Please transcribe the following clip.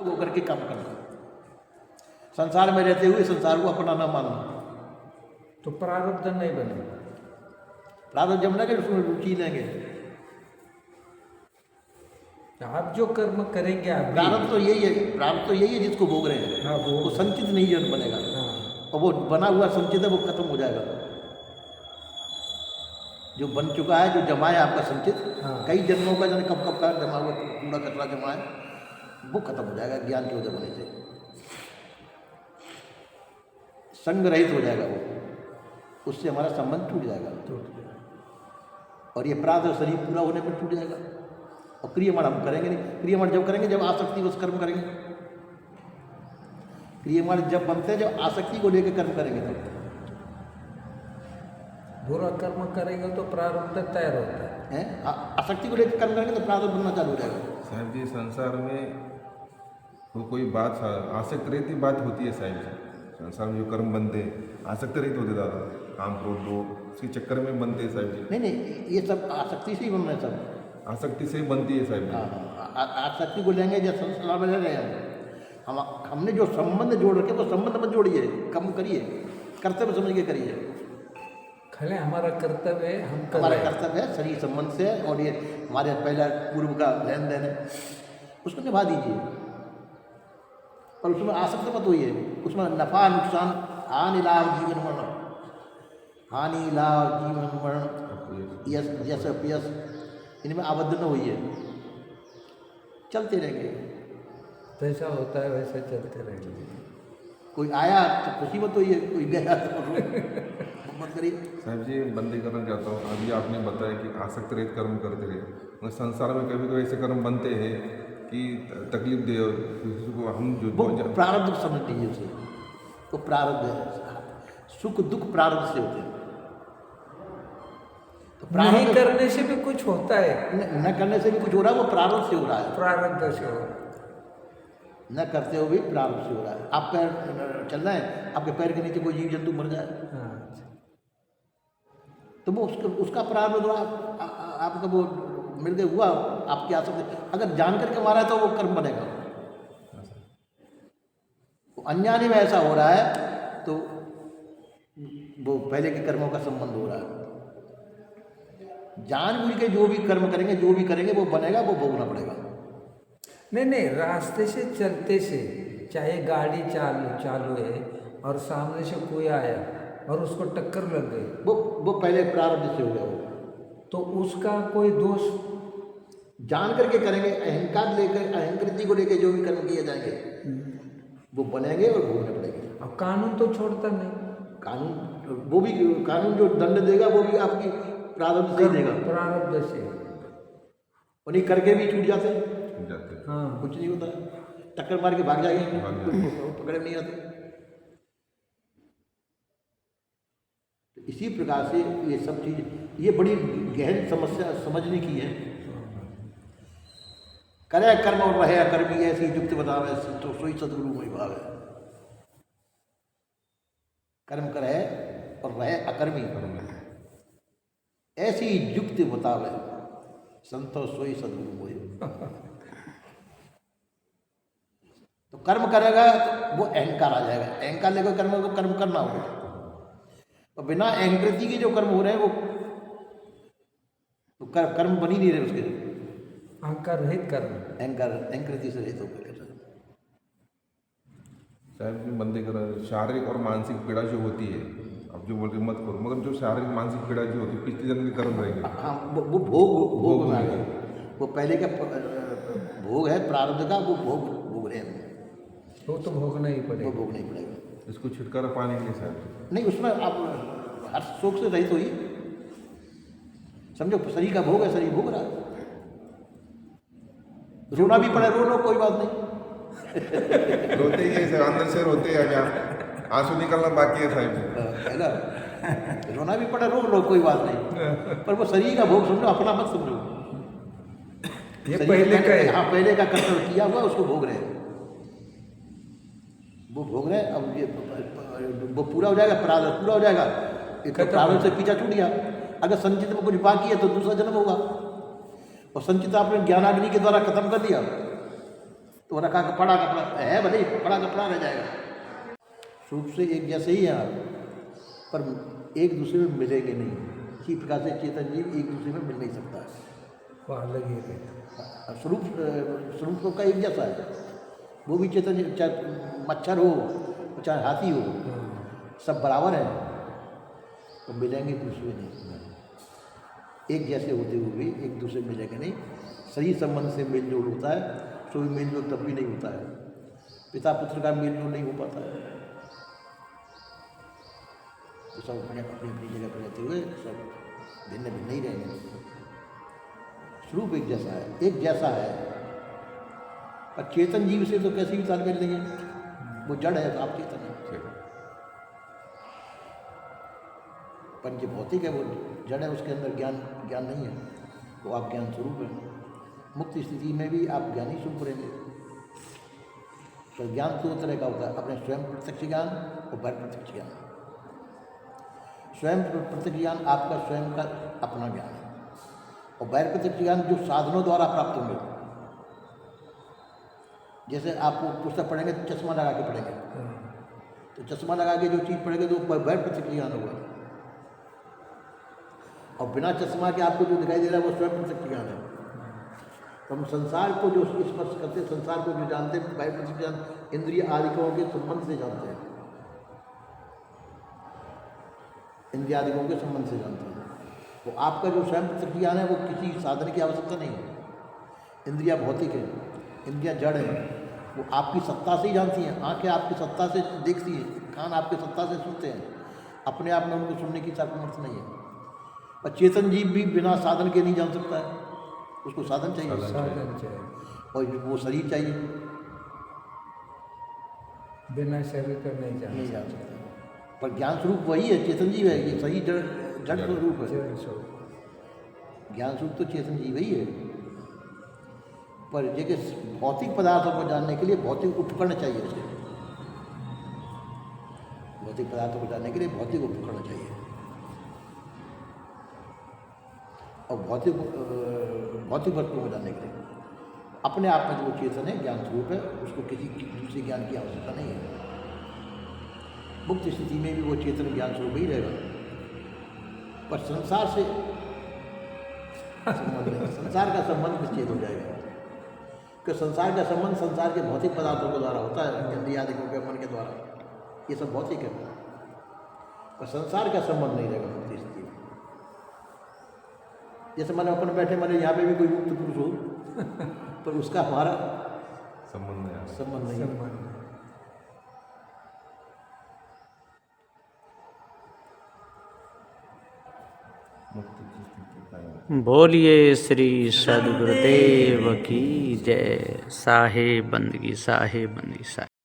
वो करके काम करना, संसार में रहते हुए संसार को अपना न मानना। तो प्रारब्ध नहीं बनेगा। प्रारब्ध जब लगे उसमें रुचि लेंगे। आप जो कर्म करेंगे आप प्रारब्ध तो यही है, प्रारब्ध तो यही है जिसको भोग रहे हैं। हाँ, वो संचित नहीं जन बनेगा। हाँ, और वो बना हुआ संचित है वो खत्म हो जाएगा। जो बन चुका है, जो जमा है आपका संचित, हाँ। कई जन्मों का जाने कब कब का जमा हुआ कूड़ा कचरा जमा है, वो खत्म हो जाएगा ज्ञान के उदय होने से। संग रहित हो जाएगा वो, उससे हमारा संबंध टूट जाएगा। और ये प्रारब्ध शरीर पूरा होने पर टूट जाएगा। और क्रियमाण हम करेंगे नहीं। क्रियमाण जब करेंगे जब आसक्ति उस कर्म करेंगे। क्रियमाण जब बनते हैं जब आसक्ति को लेकर कर्म करेंगे तब। बुरा कर्म करेंगे तो प्रारब्ध तैयार होता है। आसक्ति को लेकर कर्म करेंगे तो प्रारब्ध बनना चालू हो जाएगा। साहब जी संसार में कोई बात आसक्त रहती बात होती है साहब जी। संसार में जो कर्म बनते हैं आसक्त रहित होते दादा, काम क्रोध लोग उसके चक्कर में बनते हैं साहब जी। नहीं, ये सब आसक्ति से ही बन रहे हैं सब। आसक्ति से ही बनती है साहब जी। आसक्ति को लेंगे जब संसार में रह रहे हैं हमने जो संबंध जोड़ रखे वो संबंध मत जोड़िए, कम करिए, कर्तव्य समझ के करिए। खाली हमारा कर्तव्य है, हम कर हमारा रहे हैं। कर्तव्य है शरीर संबंध से, और ये हमारे पहला पूर्व का लेन देन है, उसको निभा दीजिए। और उसमें आसक्त मत होइए। उसमें नफा नुकसान, हानि लाभ जीवन मरण, हानि लाभ जीवन मरण, यश यश अपयश, इनमें आबद्ध न होइए। चलते रहेंगे, जैसा होता है वैसे चलते रहेंगे। कोई आया तो खुशी मत होइए, कोई गया तो मत करिए। साहब जी बंदी करना चाहता हूँ। अभी आपने बताया कि आसक्त रहित कर्म करते रहे, मगर संसार में कभी कभी ऐसे कर्म बनते हैं कि तकलीफ दे किसी को, हम जो वो प्रारब्ध समझ लीजिए उसे, वो प्रारब्ध है। सुख दुख प्रारब्ध से होते हैं। तो नहीं करने से भी कुछ होता है, न करने से भी कुछ हो रहा है, वो प्रारब्ध से हो रहा है। प्रारब्ध से हो। न करते हुए भी प्रारब्ध से हो रहा है। आप पैर चल रहे हैं, आपके पैर के नीचे कोई जीव जंतु मर जाए हाँ, तो वो उसका प्रारब्ध हुआ, आपका वो मृत्यु हुआ आपकी आसक्ति। अगर जान करके मारा है तो वो कर्म बनेगा। अनजाने में ऐसा हो रहा है तो वो पहले के कर्मों का संबंध हो रहा है। जानबूझ के जो भी कर्म करेंगे, जो भी करेंगे वो बनेगा, वो भोगना पड़ेगा। नहीं, रास्ते से चलते से, चाहे गाड़ी चालू है और सामने से कोई आया और उसको टक्कर लग गई, वो पहले प्रारब्ध से हो गया। वो तो उसका कोई दोष जान करके करेंगे, अहंकार लेकर, अहंकृति को लेकर जो भी कर्म किए जाएंगे वो बनेंगे और भोगने पड़ेंगे। अब कानून तो छोड़ता नहीं। कानून वो भी, कानून जो दंड देगा वो भी आपकी प्रारब्ध से ही देगा। प्रारब्ध से। उन्हीं करके भी छूट जाते हैं, हाँ, कुछ नहीं होता, टक्कर मार के भाग जाएंगे, पकड़े नहीं आते। तो इसी प्रकार से ये सब चीज, ये बड़ी गहन समस्या समझने की है। करे कर्म और रहे अकर्मी, ऐसी युक्ति बतावे तो सोई सदगुरु मोहि भावे। कर्म करे और रहे अकर्मी, ऐसी युक्ति बतावे संतो सोई सदगुरु मोहि। तो कर्म करेगा तो वो अहंकार आ जाएगा, अहंकार लेकर कर्म को कर्म करना होगा। और बिना अहंकृति के जो कर्म हो रहे हैं वो तो कर्म बन ही नहीं रहे उसके। अहंकार रहित कर्म, अहंकृति से रहित होकर साहब जी बंदे कर शारीरिक और मानसिक पीड़ा जो होती है, अब जो बोल रहे मत करो, मगर जो शारीरिक मानसिक पीड़ा जो होती है पिछले जन्म के कर्म रहेंगे। हाँ, वो भोग में आ गए। वो पहले का भोग है प्रारब्ध का, वो भोग रहे हैं। वो तो भोगना ही पड़ेगा। वो भोगना ही पड़ेगा। इसको छुटकारा पाने के लिए साहब नहीं, उसमें आप हर शोक से रहित होइए। समझो शरीर का भोग है, शरीर भोग रहा है। रोना भी पड़े, रो लो, कोई बात नहीं। रोते ही है अंदर से रोते हैं, क्या आंसू निकलना बाकी है साहब है ना। रोना भी पड़े, रो लो, कोई बात नहीं। पर वो शरीर का भोग समझो, अपना मत समझो। ये पहले का है। हाँ, पहले का कर्तव्य किया हुआ उसको भोग रहे हैं, वो भोग रहे हैं। अब ये वो पूरा हो जाएगा, प्रारब्ध पूरा हो जाएगा। एक तो प्रारब्ध से पीछा छूट गया। अगर संचित में कुछ बाकी है तो दूसरा जन्म होगा, और संचित आपने ज्ञानाग्नि के द्वारा खत्म कर दिया तो रखा का पड़ा कपड़ा है, भले ही पड़ा कपड़ा रह जाएगा। स्वरूप से एक जैसे ही हैं आप, पर एक दूसरे में मिलेंगे नहीं। इसी प्रकार से चेतन जीव एक दूसरे में मिल नहीं सकता है। वो अलग ही रहता। स्वरूप तो का एक जैसा है। वो भी चेतन जीव, चाहे मच्छर हो चाहे हाथी हो, सब बराबर हैं, तो मिलेंगे एक दूसरे नहीं। एक जैसे होते हुए भी एक दूसरे में मिलेंगे नहीं। शरीर संबंध से मेल जोल होता है, तो भी मेल जोल तब भी नहीं होता है। पिता पुत्र का मेल जोल नहीं हो पाता है। तो सब अपनी अपनी जगह पर रहते हुए सब भिन्न भिन्न ही रहेंगे। स्वरूप एक जैसा है, एक जैसा है, और चेतन जीव से तो कैसे भी तालमेल नहीं है। वो जड़ है, तो आप चेतन है। पंच भौतिक है, वो जड़ है, उसके अंदर ज्ञान नहीं है, वो आप ज्ञान स्वरूप है। मुक्त स्थिति में भी आप ज्ञानी स्वरूप रहेंगे। तो ज्ञान दो तरह का होता है, अपने स्वयं प्रत्यक्ष ज्ञान और बाह्य प्रत्यक्ष ज्ञान। स्वयं प्रत्यक्ष ज्ञान आपका स्वयं का अपना ज्ञान है, और बाह्य प्रत्यक्ष ज्ञान जो साधनों द्वारा प्राप्त होंगे। जैसे आप पुस्तक पढ़ेंगे तो चश्मा लगा के पढ़ेंगे, तो चश्मा लगा के जो चीज़ पढ़ेंगे तो बाह्य प्रत्यक्ष ज्ञान होगा, और बिना चश्मा के आपको जो दिखाई दे रहा है वो स्वयं प्रत्यक्ष ज्ञान है। तो हम संसार को जो स्पर्श करते हैं, संसार को जो जानते हैं, बाह्य प्रत्यक्ष ज्ञान इंद्रिय आदिकों के संबंध से जानते हैं, इंद्रिय आदिकों के संबंध से जानते हैं। तो आपका जो स्वयं प्रत्यक्ष ज्ञान है वो किसी साधन की आवश्यकता नहीं है। इंद्रिया भौतिक है, इंद्रिया जड़ है, वो आपकी सत्ता से ही जानती हैं। आंखें आपकी सत्ता से देखती हैं, कान आपकी सत्ता से सुनते हैं, अपने आप में उनको सुनने की सामर्थ्य नहीं है। और चेतन जीव भी बिना साधन के नहीं जान सकता है, उसको साधन चाहिए, साधन चाहिए, और वो शरीर चाहिए, बिना शरीर का नहीं नहीं जान सकता। पर ज्ञान स्वरूप वही है, चेतन जीव है। ये शरीर जड़ स्वरूप है, ज्ञान स्वरूप तो चेतन जीव ही है। पर जैसे भौतिक पदार्थों को जानने के लिए भौतिक उपकरण चाहिए उसे, भौतिक पदार्थों को जानने के लिए भौतिक उपकरण चाहिए, और भौतिक वस्तुओं को जानने के लिए अपने आप में जो चेतन है, ज्ञान स्वरूप है, उसको किसी दूसरे ज्ञान की आवश्यकता नहीं है। मुक्त स्थिति में भी वो चेतन ज्ञान स्वरूप ही रहेगा, पर संसार से संबंध नहीं, संसार का संबंध विच्छेद हो जाएगा। कि संसार का संबंध संसार के भौतिक पदार्थों के द्वारा होता है, इंद्रिय आदिकों के मन के द्वारा, ये सब भौतिक है, पर संसार का संबंध नहीं रहेगा मुक्त स्थिति में। जैसे मैंने अपन बैठे, मैंने यहाँ पे भी कोई मुक्त पुरुष हो, पर उसका हमारा संबंध नहीं है। बोलिए श्री सद्गुरुदेव की जय। साहेब बंदगी, साहेब बंदगी, साहेब।